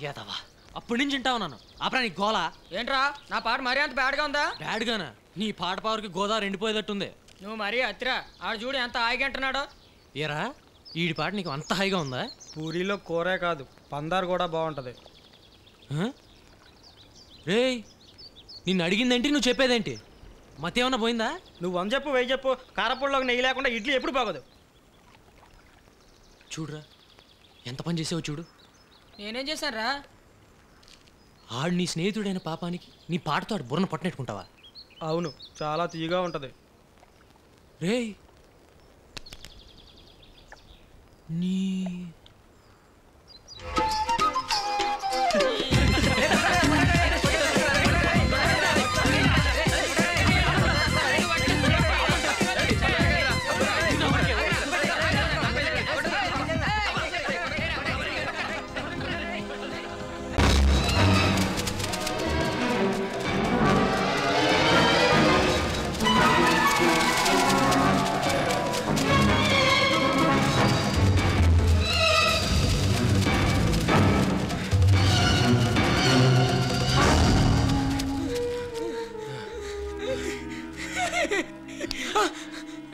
యాదవా అప్పటి నుంచి వింటా ఉన్నాను ఆపరా నీ గోల. ఏంట్రా నా పాట మరీ అంత బ్యాడ్గా ఉందా? బ్యాడ్గానా? నీ పాట పవర్కి గోదావరి ఎండిపోయేటట్టుంది. నువ్వు మరీ అత్తిరా. ఆడు చూడు ఎంత హాయిగా అంటున్నాడో. ఏరా ఈడి పాట నీకు అంత హాయిగా ఉందా? పూరీలో కూరే కాదు పందారు కూడా బాగుంటది. రేయ్ నిన్ను అడిగిందేంటి, నువ్వు చెప్పేదేంటి? మతేమన్నా పోయిందా? నువ్వు 100 చెప్పు 1000 చెప్పు, కారపొడిలోకి నెయ్యి లేకుండా ఇడ్లీ ఎప్పుడు బాగోదు. చూడురా ఎంత పని చేసావు చూడు. నేనేం చేశానురా? ఆడు నీ స్నేహితుడైన పాపానికి నీ పాటతో ఆడు బుర్రను పట్టనెట్టుకుంటావా? అవును, చాలా తీయగా ఉంటది. రేయ్ నీ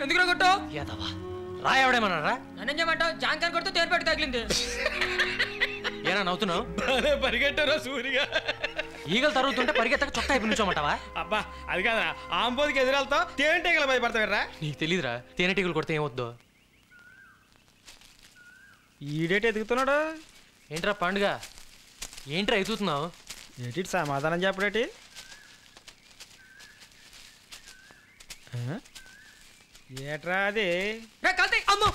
ఎందుకు కొట్టావు? యాదవా రాయవడేమన్నారా? నన్నేం చేయమంటావు? జాంకాన్ కొడితే తేరుపెట్టి తగిలింది. ఏనా నవ్వుతున్నావు? పరిగెట్టారా సూరిగా? ఈగలు తరుగుతుంటే పరిగెత్తక చొక్కా అయిపోయి నుంచోమంటావా? అబ్బా అది కాదురా, ఆంబోదికి ఎదురెళ్తావు తేనెటీగలు భయపడతావురా. నీకు తెలీదురా తేనెటీగలు కొడితే ఏమొద్దు. ఈడేటి ఎదుగుతున్నాడు? ఏంట్రా పండుగ, ఏంట్రా ఎదుగుతున్నావు? ఏటి సమాధానం చెప్పడేటి? ఏట్రా అది? కల్తీ అమ్మో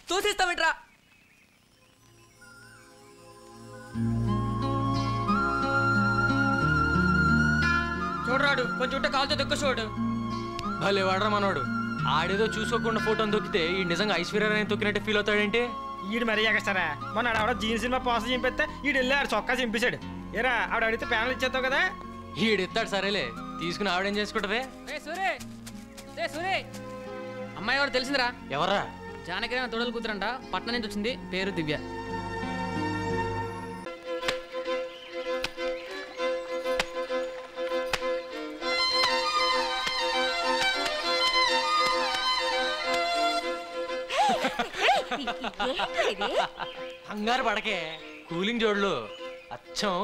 తోసేస్తావేంట్రా? చూడరాడు కొంచెం ఉంటే కాలుతో దొక్క చూడు. భలే వాడరా మనోడు. ఆడేదో చూసుకోకుండా ఫోటోని దొక్కితే ఈ నిజంగా ఐశ్వర్యరాయని తొక్కినట్టే ఫీల్ అవుతాడేంటి? ఈడు మరీ ఎగస్తారా? మొన్న ఆవిడ జీన్ సినిమా పోస్టర్ చింపేస్తే ఈడు వెళ్ళి ఆడు చొక్కా చింపేశాడు. ఏరా ఆవిడ అడిగితే ప్యానల్ ఇచ్చేస్తావు కదా? ఈడెత్తాడు సరేలే, తీసుకుని ఆవిడేం చేసుకుంటదే? అమ్మాయి ఎవరు తెలిసిందిరా? ఎవర్రా? జానకిరామ తొడలు కూతురంట, పట్నం నుంచి వచ్చింది, పేరు దివ్య. హంగారు పడకే, కూలింగ్ జోడ్లు. అచ్చం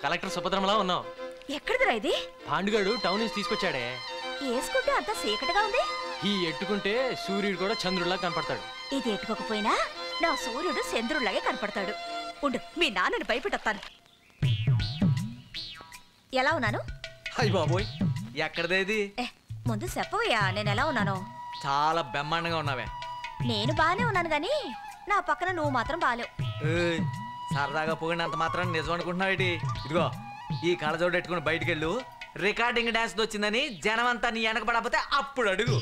కలెక్టర్ సుభద్రమలా ఉన్నావు. ఎక్కడిదిరా ఇది? పాండుగాడు టౌన్ నుంచి తీసుకొచ్చాడే. వేసుకుంటే అంత చీకటిగా ఉంది. ఈ ఎట్టుకుంటే సూర్యుడు కూడా చంద్రుడిలా కనపడతాడు. ఇది ఎట్టుకోకపోయినా నా సూర్యుడు చంద్రుడిలాగే కనపడతాడు. ఉండు మీ నాన్నని భయపెట్టొస్తాను. ఎలా ఉన్నాను? అయ్య బాబోయ్, ఎక్కడదేది? ముందు చెప్పవయ్యా నేను ఎలా ఉన్నాను. చాలా బ్రహ్మాండంగా ఉన్నావే. నేను బానే ఉన్నాను గాని నా పక్కన నువ్వు మాత్రం బాలేవు. సరదాగా పోయినంత మాత్రం నిజం అనుకుంటున్నావేటి? ఇదిగో ఈ కళ్ళజోడు పెట్టుకుని బయటికి వెళ్ళు. రికార్డింగ్ డాన్స్ వచ్చిందని జనం అంతా నీ వెనకబడకపోతే అప్పుడు అడుగు.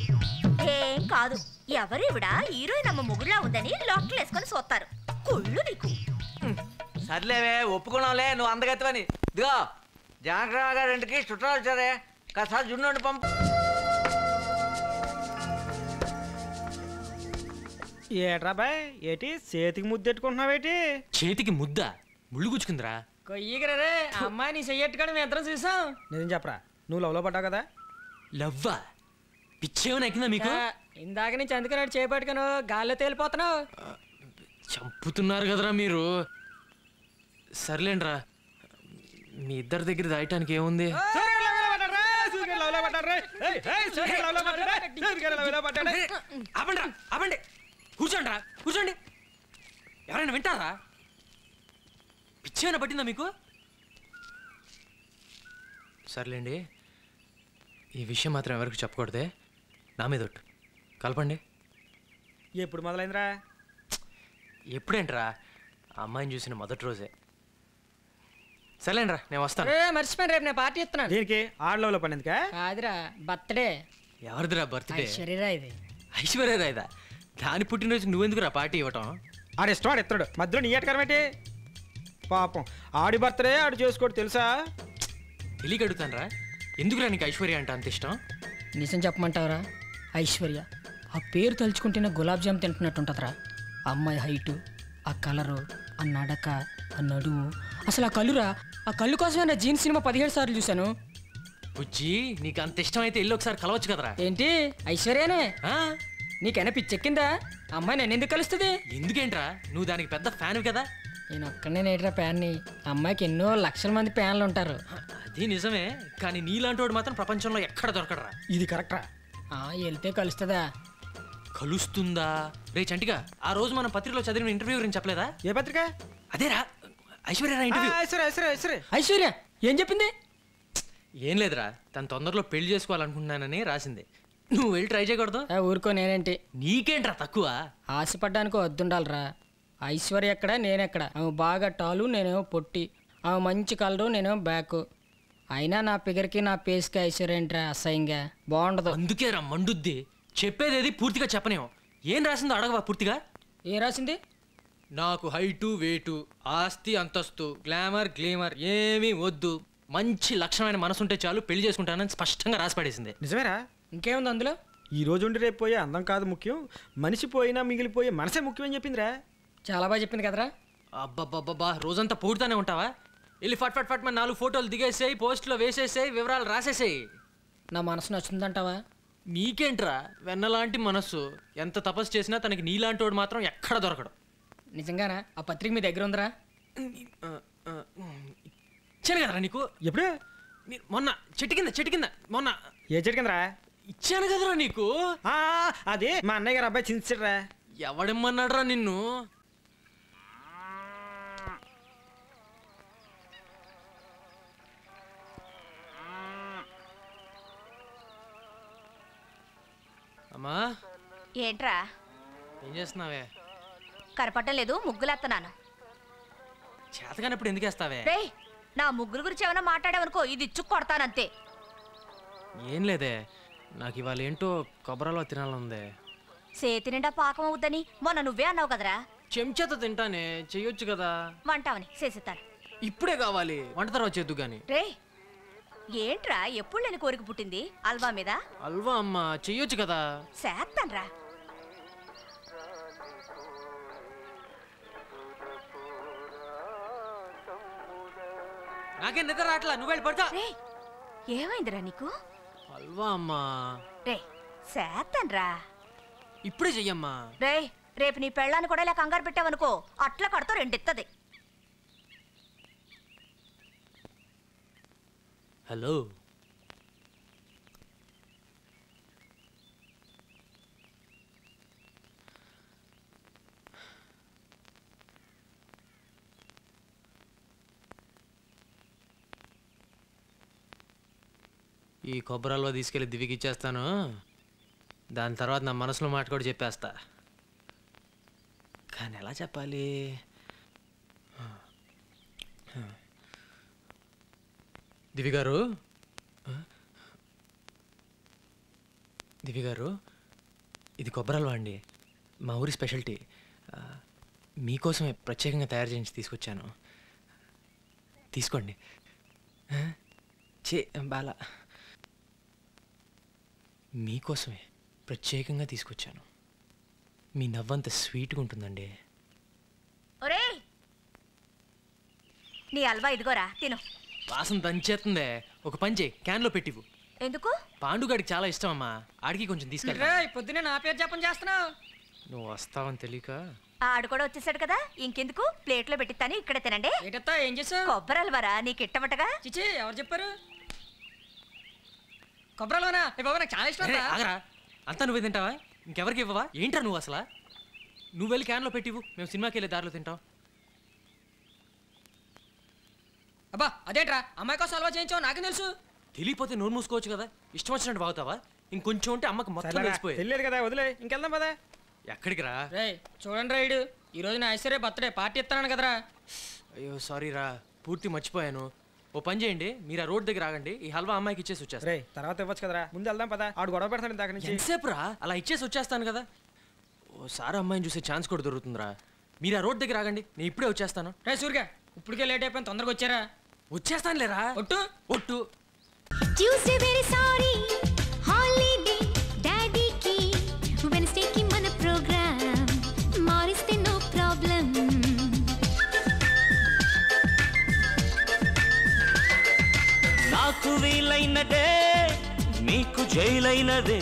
ఏం కాదు, ఎవరివిడా హీరోయిన్ అమ్మ ముగుడులా ఉందని లోట్లు వేసుకొని చూస్తారు. కుళ్ళు నీకు. సర్లేవే ఒప్పుకున్నావులే, నువ్వు అందగత్తవని. ఇదిగో జానకరావు గారింటికి చుట్టాలు వచ్చారే, కాస్త జున్ను పంపు. ఏట్రా బాయ్, ఏటి చేతికి ముద్దెట్టుకుంటున్నావేటి? చేతికి ముద్ద ముళ్ళు గుచ్చుకుందిరా. కొయ్యగరే అమ్మాయి నీ చెయ్యట్టుగా మేము ఎంతరం చూసాం. నిజం చెప్పరా, నువ్వు లవ్లో పడ్డావు కదా? లవ్వా? పిచ్చేమని ఎక్కిందా మీకు? ఇందాక నుంచి అందుకని చేపట్టుకాను గాల్లో తేలిపోతున్నావు. చంపుతున్నారు కదరా మీరు. సర్లేండ్రా, మీ ఇద్దరి దగ్గర దాయటానికి ఏముంది? అవ్వండి కూర్చోండి రా, కూర్చోండి. ఎవరైనా వింటారా? పిచ్చేమైనా పట్టిందా మీకు? సర్లేండి, ఈ విషయం మాత్రం ఎవరికి చెప్పకూడదే. నా మీద ఒట్టు. కలపండి. ఎప్పుడు మొదలైందిరా? ఎప్పుడేంట్రా? ఆ అమ్మాయిని చూసిన మొదటి రోజే. సర్లేండ్రా, నేను వస్తాను. మర్చిపోయాను, రేపు నేను పార్టీ ఇస్తున్నాను. దీనికి ఆడలో పడిందికా? కాదురా, బర్త్డే. ఎవరిదిరా బర్త్డే? ఐశ్వర్యరాయ్ది. ఐశ్వర్యరాయ్దా? దాని పుట్టినరోజుకి నువ్వెందుకురా పార్టీ ఇవ్వటం? ఆడు ఇష్టం, ఆడు ఇస్తాడు, మధ్యలో నీ ఏటకరం ఏంటి? పాపం ఆడి బర్త్డే ఆడు చేసుకోడు తెలుసా? తెలియక అడుగుతానరా, ఎందుకురా నీకు ఐశ్వర్య అంటే అంత ఇష్టం? నిజం చెప్పమంటావరా? ఐశ్వర్య ఆ పేరు తలుచుకుంటేనే గులాబ్ జామ్ తింటున్నట్టు ఉంటుందిరా. ఆ అమ్మాయి హైటు, ఆ కలరు, ఆ నడక, ఆ నడుము, అసలు ఆ కళ్ళురా, ఆ కళ్ళు కోసమే నా జీన్స్ సినిమా 17 సార్లు చూశాను. బుజ్జి నీకు అంత ఇష్టమైతే ఇల్లు ఒకసారి కలవచ్చు కదరా. ఏంటి ఐశ్వర్యానే? ఆ? నీకైనా పిచ్చెక్కిందా? అమ్మాయి నన్ను ఎందుకు కలుస్తుంది? ఎందుకేంట్రా, నువ్వు దానికి పెద్ద ఫ్యాన్ కదా. నేను ఒక్కనే నేట్రా ప్యాన్ని. అమ్మాయికి ఎన్నో లక్షల మంది ప్యాన్లు ఉంటారు. అది నిజమే, కానీ నీలాంటి వాడు మాత్రం ప్రపంచంలో ఎక్కడ దొరకడరా. ఇది కరెక్టరా? వెళ్తే కలుస్తుందా? కలుస్తుందా? రే చంటిగా, ఆ రోజు మనం పత్రికలో చదివిన ఇంటర్వ్యూ గురించి చెప్పలేదా? ఏ పత్రిక? అదేరా ఐశ్వర్యరా ఇంటర్వ్యూ. ఐశ్వర్య ఏం చెప్పింది? ఏం లేదురా, తను తొందరలో పెళ్లి చేసుకోవాలనుకుంటున్నానని రాసింది. నువ్వు వెళ్ళి ట్రై చేయకూడదు? ఊరుకో, నేనేంటి? నీకేంట్రా తక్కువ? ఆశపడ్డానికి వద్దుండాలరా. ఐశ్వర్య ఎక్కడ, నేనెక్కడ? ఆమె బాగా టాలు, నేనేమో పొట్టి. ఆమె మంచి కలరు, నేనేమో బ్యాక్. అయినా నా ఫిగర్కి నా పేస్కి ఐశ్వర్య ఏంట్రా అసహ్యంగా బాగుండదు. అందుకేరా మండుద్ది. చెప్పేదేది పూర్తిగా చెప్పనేమో. ఏం రాసిందో అడగవా పూర్తిగా? ఏం రాసింది? నాకు హైటు వెయిటు, ఆస్తి అంతస్తు, గ్లామర్ గ్లేమర్ ఏమీ వద్దు, మంచి లక్షణమైన మనసుంటే చాలు, పెళ్లి చేసుకుంటానని స్పష్టంగా రాసి పడేసింది. నిజమేరా? ఇంకేముంది అందులో? ఈ రోజు ఉండి రేపు పోయే అందం కాదు ముఖ్యం, మనిషి పోయినా మిగిలిపోయే మనసే ముఖ్యం అని చెప్పిందిరా. చాలా బాగా చెప్పింది కదరా. అబ్బబ్బబ్బబ్బా, రోజంతా పొగుడుతానే ఉంటావా? వెళ్ళి ఫట్ ఫట్ ఫట్ మన 4 ఫోటోలు దిగేసేయి, పోస్ట్లో వేసేసేయి, వివరాలు రాసేసేయి. నా మనసు నచ్చుతుందంటావా? నీకేంట్రా వెన్నలాంటి మనస్సు, ఎంత తపస్సు చేసినా తనకి నీలాంటి వాడు మాత్రం ఎక్కడ దొరకడు. నిజంగానా? ఆ పత్రిక మీ దగ్గర ఉందిరా? ఇచ్చాను కదరా నీకు. ఎప్పుడు? మొన్న చెట్టు కింద మొన్న. ఏ చెట్టు కిందరా? ఇచ్చాను కదరా నీకు. అదే మా అన్నయ్య గారు అబ్బాయి చించారా. ఎవడమ్మన్నాడురా నిన్ను? అమ్మా ఏంట్రా ఏం చేస్తున్నావే? కనపడటం లేదు, ముగ్గులేస్తున్నాను. చేతగానప్పుడు ఎందుకు వేస్తావే? రే, నా ముగ్గుల గురించి ఏమైనా మాట్లాడావనుకో ఇది ఇచ్చుకు కొడతానంతే. ఏం లేదే, నాకు ఇవాళ ఏంటో కొబ్బరిలో తినాలనుంది. చేతి నిండా పాకం అవుద్దని మొన్న నువ్వే అన్నావు కదరా. చెంచాతో తింటానే, చెయ్యొచ్చు కదా. వంటావని చేసిస్తాను. ఇప్పుడే కావాలి, వంట తర్వాత చేద్దు గాని. రే, ఏంట్రా ఎప్పుడు లేని కోరిక పుట్టింది అల్వా మీద? అల్వా అమ్మ చెయ్యొచ్చు కదా. చేస్తాన్రా. నాకేం నిద్ర రాట్లా, నువ్వు వెళ్ళి పడతా. రే, ఏమైందిరా నీకు? అల్వా అమ్మా. రే, చేస్తాన్రా. ఇప్పుడే చెయ్యమ్మా. రే, రేపు నీ పెళ్ళాన్ని కూడా ఇలా కంగారు పెట్టావనుకో అట్ల కడతో రెండిత్తది. హలో, ఈ కొబ్బరిలో తీసుకెళ్ళి దివికి ఇచ్చేస్తాను. దాని తర్వాత నా మనసులో మాట కూడా చెప్పేస్తా. కానీ ఎలా చెప్పాలి? దివి గారు, దివి గారు, ఇది కొబ్బరి హల్వా అండి, మా ఊరి స్పెషాలిటీ. మీకోసమే ప్రత్యేకంగా తయారు చేయించి తీసుకొచ్చాను. తీసుకోండి. చే బాలా, మీకోసమే ప్రత్యేకంగా తీసుకొచ్చాను. మీ నవ్వంత స్వీట్గా ఉంటుందండి. ఒరే, నీ అల్వా ఇదిగోరా, తిను. వాసన దంచేస్తుందే. ఒక పని చేయి, క్యాన్లో పెట్టివు. ఎందుకు? పాండుగాడికి చాలా ఇష్టం అమ్మా, ఆడికి కొంచెం తీసుకెళ్ళి. రే, పొద్దునే నా పేరు జపం చేస్తున్నావు. నువ్వు వస్తావని తెలియక. ఆడు కూడా వచ్చేసాడు కదా, ఇంకెందుకు ప్లేట్లో పెట్టిస్తాను, ఇక్కడే తినండి. ఏటత్తా ఏం చేసావు? కొబ్బరి అల్వారా, నీకు ఇట్టమటగా. చిచి, ఎవరు చెప్పారు? కొబ్బరిలోనా? బాబా నాకు చాలా ఇష్టం. ఆగరా, అంతా నువ్వే తింటావా? ఇంకెవరికి ఇవ్వవా? ఏంట్రా నువ్వు అసలు? నువ్వు వెళ్ళి క్యాన్లో పెట్టివు, మేము సినిమాకి వెళ్ళే దారిలో తింటాం. అబ్బా అదేంట్రా, అమ్మాయి కోసం అలవా చేయించావు, నాకేం తెలుసు. తెలియపోతే నోరు మూసుకోవచ్చు కదా, ఇష్టం వచ్చినట్టు బాగుతావా? ఇంకొంచెం ఉంటే అమ్మకి మొత్తం తెలిసిపోయి. తెలియదు కదా, వదిలే, ఇంకెళ్దాం పదా. ఎక్కడికి రా? రే చూడండి రైడు, ఈరోజు నా ఐశ్వర్య బర్త్డే పార్టీ ఇస్తాను కదరా. అయ్యో సారీ రా, పూర్తి మర్చిపోయాను. ఓ పని చేయండి, మీరు ఆ రోడ్ దగ్గర ఆగండి, ఈ హల్వా అమ్మాయికి ఇచ్చేసి వచ్చేస్తాను. రే, తర్వాత ఇవ్వచ్చు కదరా, ముందు వెళ్దాం పదా. ఆడు గొడవ పెడతాడు దాకా నుంచి. ఎంతసేపు రా, అలా ఇచ్చేసి వచ్చేస్తాను కదా. ఓసారి అమ్మాయిని చూసే ఛాన్స్ కూడా దొరుకుతుందిరా. మీరు ఆ రోడ్ దగ్గర ఆగండి, నేను ఇప్పుడే వచ్చేస్తాను. రే సూర్గా, ఇప్పటికే లేట్ అయిపోయింది, తొందరగా వచ్చారా. వచ్చేస్తాను లేరా. ఒట్టు ఒట్టు. Tuesday very sorry holiday daddy ki Wednesday ki mana program mariste no problem నాకు వీలైనదే మీకు జైలైనదే